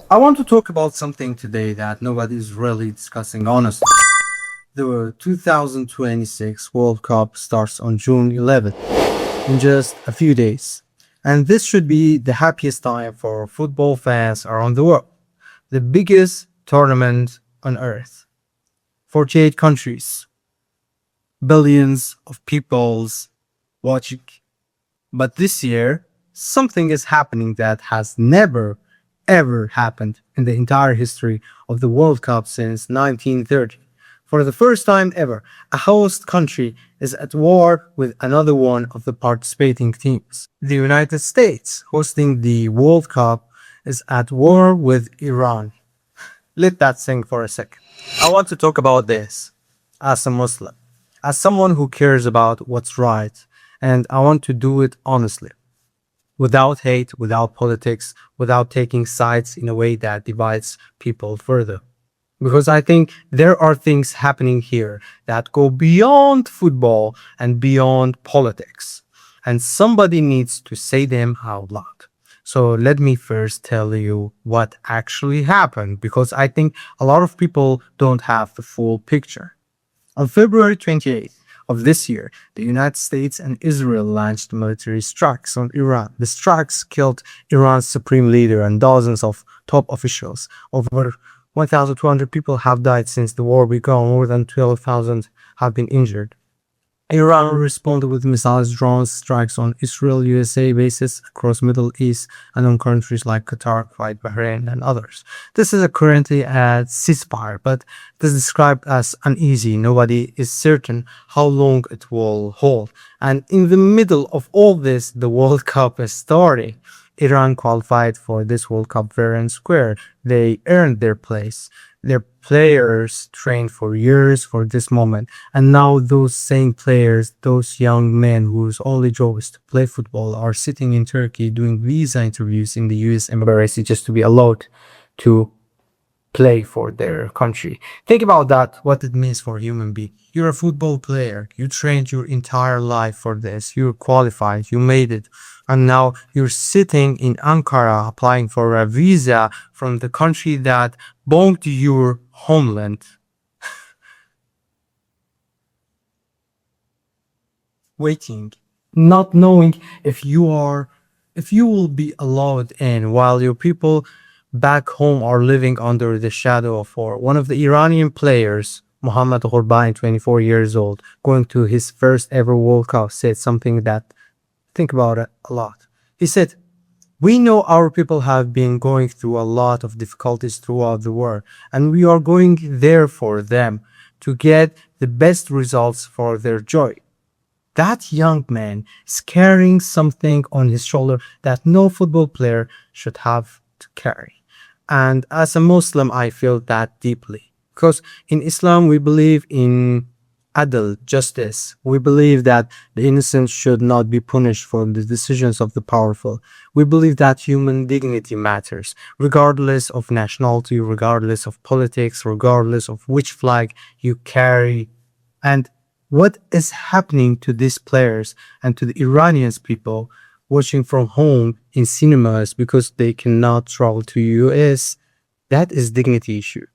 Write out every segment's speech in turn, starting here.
I want to talk about something today that nobody is really discussing honestly. The 2026 World Cup starts on June 11th, in just a few days. And this should be the happiest time for football fans around the world. The biggest tournament on earth. 48 countries, billions of peoples watching. But this year, something is happening that has never ever happened in the entire history of the World Cup since 1930. For the first time ever, a host country is at war with another one of the participating teams. The United States, hosting the World Cup, is at war with Iran. Let that sink for a second. I want to talk about this as a Muslim, as someone who cares about what's right, and I want to do it honestly, without hate, without politics, without taking sides in a way that divides people further. Because I think there are things happening here that go beyond football and beyond politics. And somebody needs to say them out loud. So let me first tell you what actually happened, because I think a lot of people don't have the full picture. On February 28th of this year, the United States and Israel launched military strikes on Iran. The strikes killed Iran's supreme leader and dozens of top officials. Over 1,200 people have died since the war began. More than 12,000 have been injured. Iran responded with missiles, drones, strikes on Israel, USA bases across Middle East and on countries like Qatar, Kuwait, Bahrain, and others. This is currently a ceasefire, but it is described as uneasy. Nobody is certain how long it will hold. And in the middle of all this, the World Cup is starting. Iran qualified for this World Cup fair and square. They earned their place. Their players trained for years for this moment. And now those same players, those young men whose only job is to play football, are sitting in Turkey doing visa interviews in the US embassy just to be allowed to play for their country. Think about that, what it means for a human being. You're a football player. You trained your entire life for this. You're qualified. You made it. And now you're sitting in Ankara applying for a visa from the country that bombed your homeland. Waiting, not knowing if you will be allowed in, while your people back home are living under the shadow of war. One of the Iranian players, Mohammad Ghorbain, 24 years old, going to his first ever World Cup, said something that think about it a lot. He said, "We know our people have been going through a lot of difficulties throughout the war, and we are going there for them to get the best results for their joy." That young man is carrying something on his shoulder that no football player should have to carry. And as a Muslim, I feel that deeply. Because in Islam, we believe in adl, justice. We believe that the innocent should not be punished for the decisions of the powerful. We believe that human dignity matters, regardless of nationality, regardless of politics, regardless of which flag you carry. And what is happening to these players and to the Iranians people watching from home in cinemas because they cannot travel to US, that is dignity issue.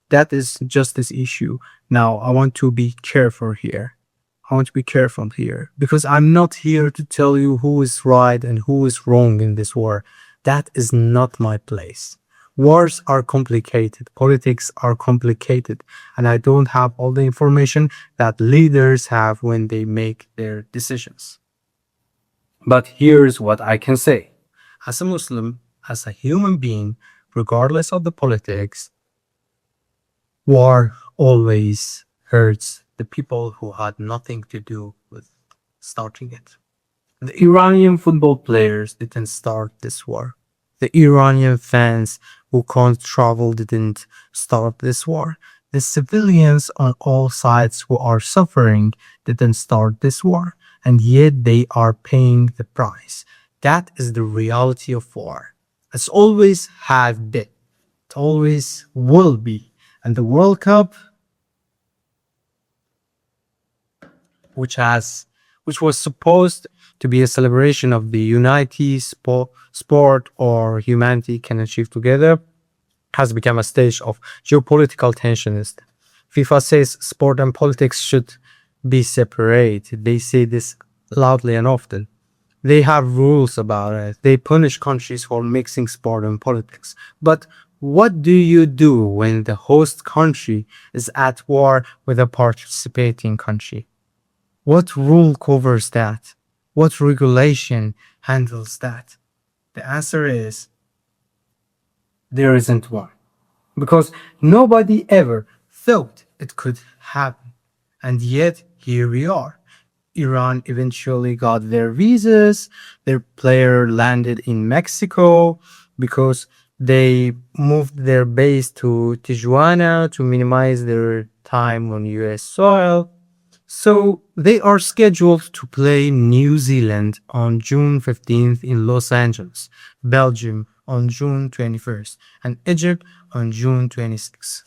That is justice issue. Now, I want to be careful here. I want to be careful here because I'm not here to tell you who is right and who is wrong in this war. That is not my place. Wars are complicated, politics are complicated, and I don't have all the information that leaders have when they make their decisions. But here's what I can say. As a Muslim, as a human being, regardless of the politics, war always hurts the people who had nothing to do with starting it. The Iranian football players didn't start this war. The Iranian fans who can't travel didn't start this war. The civilians on all sides who are suffering didn't start this war, and yet they are paying the price. That is the reality of war. It's always have been. It always will be. And the World Cup, which was supposed to be a celebration of the unity sport or humanity can achieve together, has become a stage of geopolitical tensions. FIFA says sport and politics should be separate. They say this loudly and often. They have rules about it. They punish countries for mixing sport and politics. But what do you do when the host country is at war with a participating country? What rule covers that? What regulation handles that? The answer is there isn't one. Because nobody ever thought it could happen. And yet, here we are. Iran eventually got their visas. Their player landed in Mexico because they moved their base to Tijuana to minimize their time on US soil. So they are scheduled to play New Zealand on June 15th in Los Angeles, Belgium on June 21st, and Egypt on June 26th.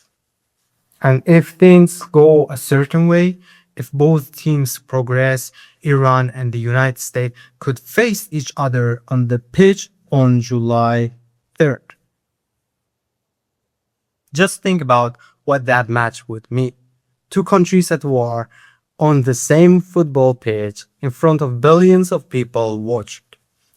And if things go a certain way, if both teams progress, Iran and the United States could face each other on the pitch on July 3rd. Just think about what that match would mean. Two countries at war on the same football pitch in front of billions of people watching.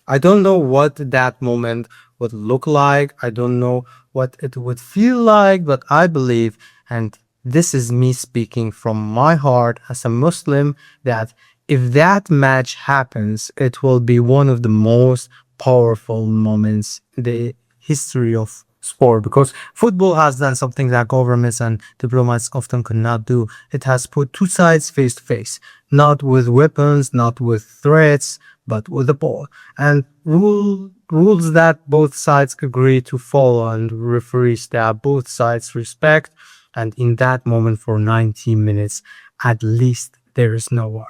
I don't know what that moment would look like. I don't know what it would feel like, but I believe, and this is me speaking from my heart as a Muslim, that if that match happens, it will be one of the most powerful moments in the history of sport, because football has done something that governments and diplomats often could not do. It has put two sides face to face, not with weapons, not with threats, but with the ball, and rules that both sides agree to follow, and referees that both sides respect. And in that moment, for 90 minutes at least, there is no war.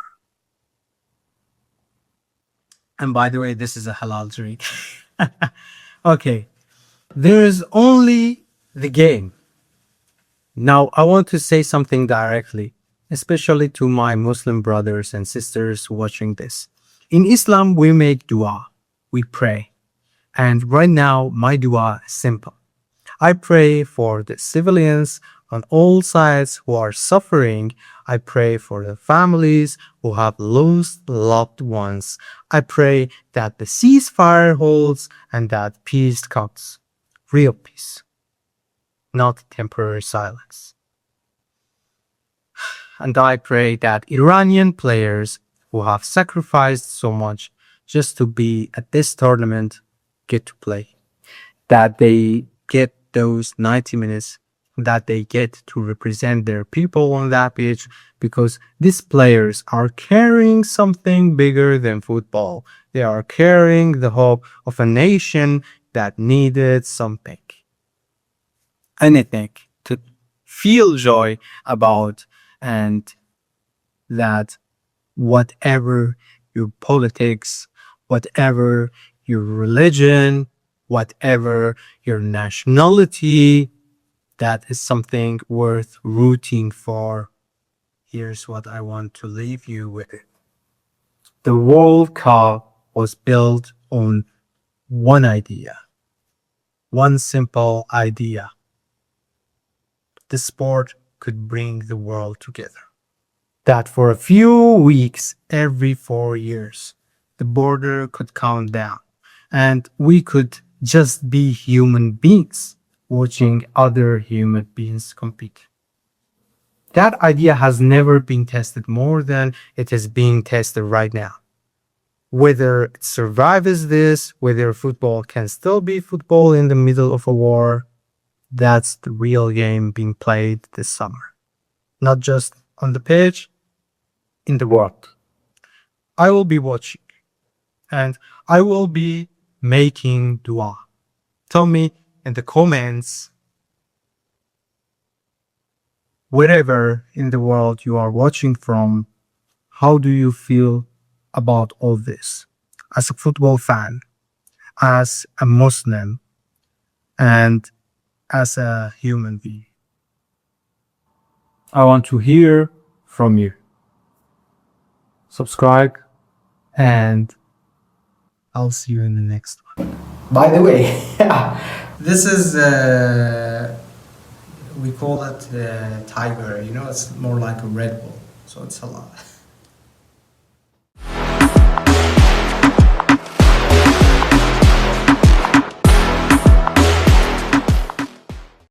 And by the way, this is a halal drink. Okay, there is only the game. Now, I want to say something directly, especially to my Muslim brothers and sisters watching this. In Islam, we make dua, we pray. And right now, my dua is simple. I pray for the civilians on all sides who are suffering. I pray for the families who have lost loved ones. I pray that the ceasefire holds and that peace comes. Real peace, not temporary silence. And I pray that Iranian players who have sacrificed so much just to be at this tournament get to play. That they get those 90 minutes, that they get to represent their people on that pitch, because these players are carrying something bigger than football. They are carrying the hope of a nation that needed something, anything to feel joy about, and that whatever your politics, whatever your religion, whatever your nationality, that is something worth rooting for. Here's what I want to leave you with. The World Cup was built on one idea, one simple idea. The sport could bring the world together. That for a few weeks every 4 years, the border could count down and we could just be human beings watching other human beings compete. That idea has never been tested more than it is being tested right now. Whether it survives this, whether football can still be football in the middle of a war, that's the real game being played this summer. Not just on the pitch, in the world. I will be watching and I will be making dua. Tell me in the comments, wherever in the world you are watching from, how do you feel about all this? As a football fan, as a Muslim, and as a human being. I want to hear from you. Subscribe, and I'll see you in the next one. By the way, this is we call it Tiger. You know, it's more like a Red Bull. So it's a lot.